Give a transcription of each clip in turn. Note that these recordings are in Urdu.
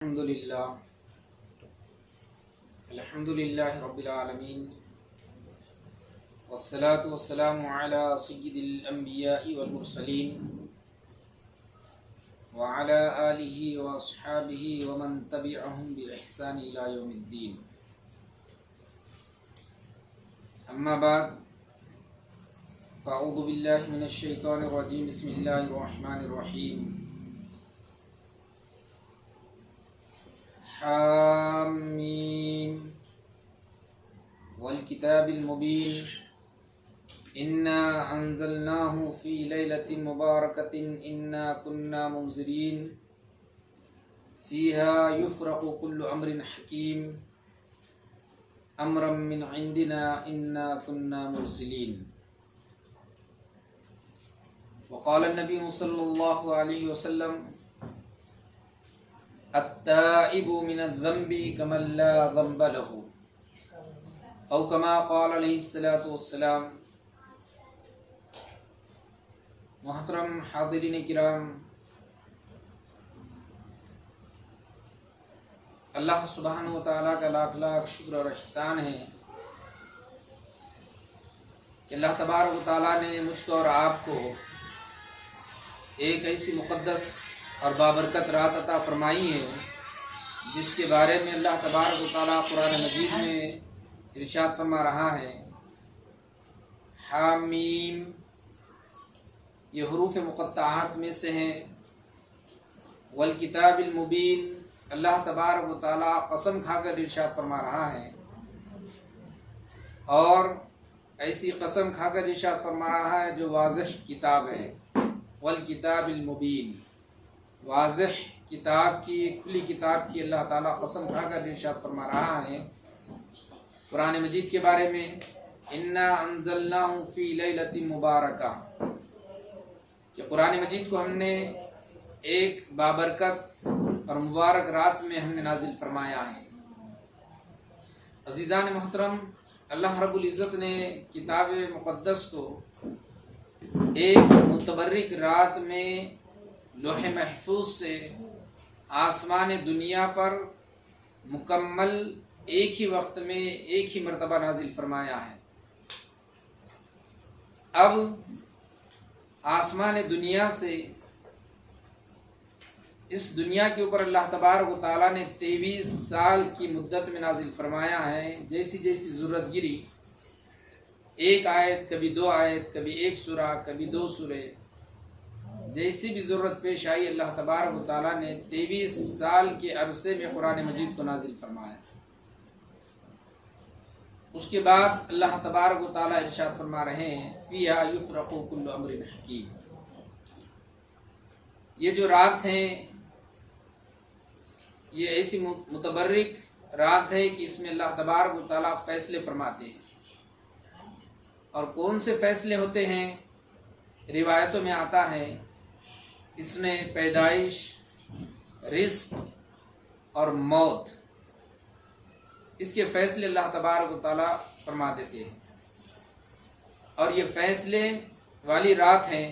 الحمد لله رب العالمين والصلاة والسلام على سيد الأنبياء والمرسلين وعلى آله وأصحابه ومن تبعهم بإحسان إلى يوم الدين. أما بعد فأعوذ بالله من الشيطان الرجيم. بسم الله الرحمن الرحيم. حامیم والکتاب المبین انا انزلناہ فی لیلۃ مبارکۃ انا کنا منذرین فیہا یفرق کل امر حکیم امرا من عندنا انا کنا مرسلین. وقال النبی صلی اللہ علیہ وسلم التائب من الذنب كمن لا ذنب له او كما قال علیہ الصلوۃ والسلام. محترم حاضرین کرام، اللہ سبحانہ و تعالیٰ کا لاکھ لاکھ شکر اور احسان ہے کہ اللہ تبارک و تعالیٰ نے مجھ کو اور آپ کو ایک ایسی مقدس اور بابرکت رات عطا فرمائی ہے جس کے بارے میں اللہ تبارک و تعالیٰ قرآن مجید میں ارشاد فرما رہا ہے. حامیم، یہ حروف مقطعات میں سے ہیں. والکتاب المبین، اللہ تبارک و تعالیٰ قسم کھا کر ارشاد فرما رہا ہے اور ایسی قسم کھا کر ارشاد فرما رہا ہے جو واضح کتاب ہے. والکتاب المبین، واضح کتاب کی، کھلی کتاب کی اللہ تعالیٰ قسم کھا کر ارشاد فرما رہا ہے قرآن مجید کے بارے میں. انا انزلناہ فی لیلۃ مبارکہ، کہ قرآن مجید کو ہم نے ایک بابرکت اور مبارک رات میں ہم نے نازل فرمایا ہے. عزیزان محترم، اللہ رب العزت نے کتاب مقدس کو ایک متبرک رات میں لوح محفوظ سے آسمان دنیا پر مکمل ایک ہی وقت میں ایک ہی مرتبہ نازل فرمایا ہے. اب آسمان دنیا سے اس دنیا کے اوپر اللہ تبارک و تعالیٰ نے 23 سال کی مدت میں نازل فرمایا ہے. جیسی جیسی ضرورت گری، ایک آیت، کبھی 2 آیت، کبھی 1 سورہ، کبھی 2 سورے، جیسی بھی ضرورت پیش آئی اللہ تبارک و تعالیٰ نے 23 سال کے عرصے میں قرآن مجید کو نازل فرمایا. اس کے بعد اللہ تبارک و تعالیٰ ارشاد فرما رہے ہیں فیہا یفرق کل امر حکیم. یہ جو رات ہیں یہ ایسی متبرک رات ہے کہ اس میں اللہ تبارک و تعالیٰ فیصلے فرماتے ہیں. اور کون سے فیصلے ہوتے ہیں؟ روایتوں میں آتا ہے اس میں پیدائش، رزق اور موت، اس کے فیصلے اللہ تبارک و تعالیٰ فرما دیتے ہیں. اور یہ فیصلے والی رات ہیں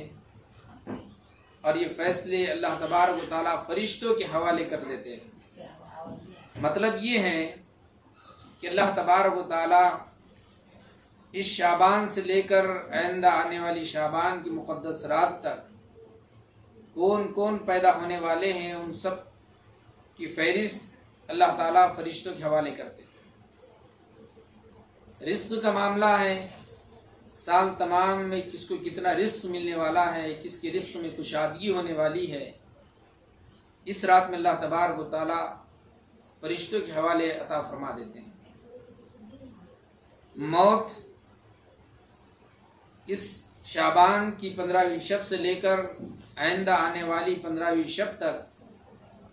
اور یہ فیصلے اللہ تبارک و تعالیٰ فرشتوں کے حوالے کر دیتے ہیں. مطلب یہ ہے کہ اللہ تبارک و تعالیٰ اس شعبان سے لے کر آئندہ آنے والی شعبان کی مقدس رات تک کون کون پیدا ہونے والے ہیں ان سب کی فہرست اللہ تعالیٰ فرشتوں کے حوالے کرتے ہیں. رزق کا معاملہ ہے، سال تمام میں کس کو کتنا رزق ملنے والا ہے، کس کے رزق میں کشادگی ہونے والی ہے، اس رات میں اللہ تبارک و تعالیٰ فرشتوں کے حوالے عطا فرما دیتے ہیں. موت اس شعبان کی 15ویں شب سے لے کر آئندہ آنے والی 15ویں شب تک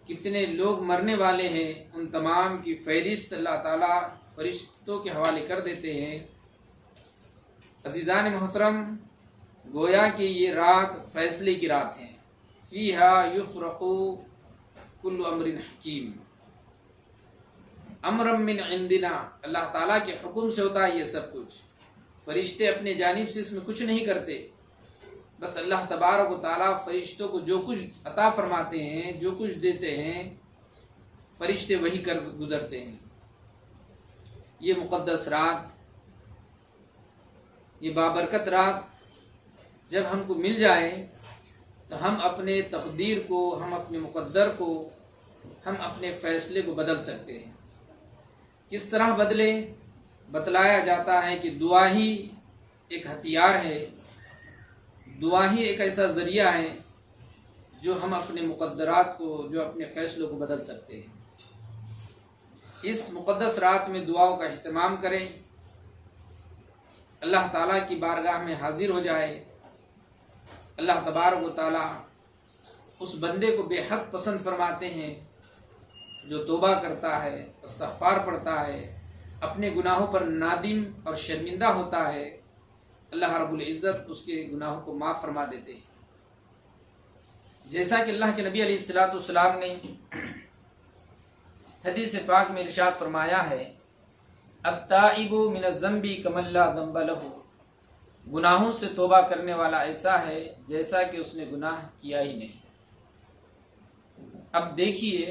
کتنے لوگ مرنے والے ہیں ان تمام کی فہرست اللہ تعالیٰ فرشتوں کے حوالے کر دیتے ہیں. عزیزان محترم، گویا کہ یہ رات فیصلے کی رات ہے. فیہا یفرق کل امر حکیم امرا من عندنا، اللہ تعالیٰ کے حکم سے ہوتا ہے یہ سب کچھ. فرشتے اپنے جانب سے اس میں کچھ نہیں کرتے، بس اللہ تبارک و تعالیٰ فرشتوں کو جو کچھ عطا فرماتے ہیں، جو کچھ دیتے ہیں، فرشتے وحی کر گزرتے ہیں۔ یہ مقدس رات، یہ بابرکت رات جب ہم کو مل جائے تو ہم اپنے تقدیر کو، ہم اپنے مقدر کو، ہم اپنے فیصلے کو بدل سکتے ہیں۔ کس طرح بدلے؟ بتلایا جاتا ہے کہ دعا ہی ایک ہتھیار ہے، دعا ہی ایک ایسا ذریعہ ہے جو ہم اپنے مقدرات کو، جو اپنے فیصلوں کو بدل سکتے ہیں۔ اس مقدس رات میں دعاؤں کا اہتمام کریں، اللہ تعالیٰ کی بارگاہ میں حاضر ہو جائے۔ اللہ تبارک و تعالیٰ اس بندے کو بے حد پسند فرماتے ہیں جو توبہ کرتا ہے، استغفار پڑھتا ہے، اپنے گناہوں پر نادم اور شرمندہ ہوتا ہے، اللہ رب العزت اس کے گناہوں کو معاف فرما دیتے ہیں۔ جیسا کہ اللہ کے نبی علیہ الصلوۃ والسلام نے حدیث پاک میں ارشاد فرمایا ہے، التائب من الذنب کمن لا ذنب لہ، گناہوں سے توبہ کرنے والا ایسا ہے جیسا کہ اس نے گناہ کیا ہی نہیں۔ اب دیکھیے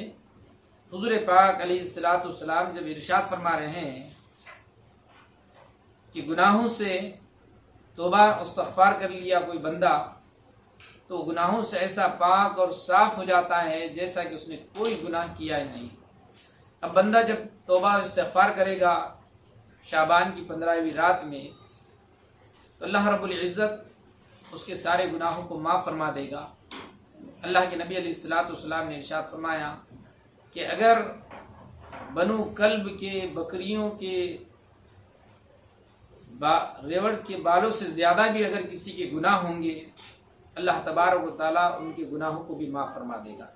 حضور پاک علیہ الصلوۃ والسلام جب ارشاد فرما رہے ہیں کہ گناہوں سے توبہ استغفار کر لیا کوئی بندہ تو گناہوں سے ایسا پاک اور صاف ہو جاتا ہے جیسا کہ اس نے کوئی گناہ کیا ہی نہیں۔ اب بندہ جب توبہ استغفار کرے گا شعبان کی 15ویں رات میں تو اللہ رب العزت اس کے سارے گناہوں کو معاف فرما دے گا۔ اللہ کے نبی علیہ الصلوۃ والسلام نے ارشاد فرمایا کہ اگر بنو کلب کے، بکریوں کے ریوڑ کے بالوں سے زیادہ بھی اگر کسی کے گناہ ہوں گے، اللہ تبارک و تعالیٰ ان کے گناہوں کو بھی معاف فرما دے گا۔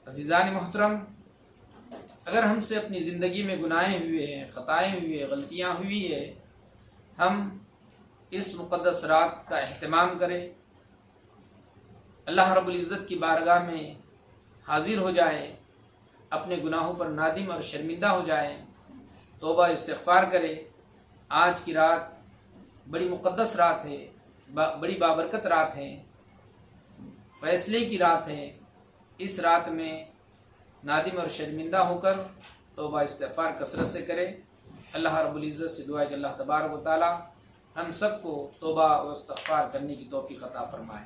عزیزان محترم، اگر ہم سے اپنی زندگی میں گناہیں ہوئے ہیں، خطائیں ہوئی ہیں، غلطیاں ہوئی ہیں، ہم اس مقدس رات کا اہتمام کریں، اللہ رب العزت کی بارگاہ میں حاضر ہو جائیں، اپنے گناہوں پر نادم اور شرمندہ ہو جائیں، توبہ استغفار کرے۔ آج کی رات بڑی مقدس رات ہے، بڑی بابرکت رات ہے، فیصلے کی رات ہے۔ اس رات میں نادم اور شرمندہ ہو کر توبہ استغفار کثرت سے کرے۔ اللہ رب العزت سے دعا ہے کہ اللہ تبارک و تعالی ہم سب کو توبہ و استغفار کرنے کی توفیق عطا فرمائے۔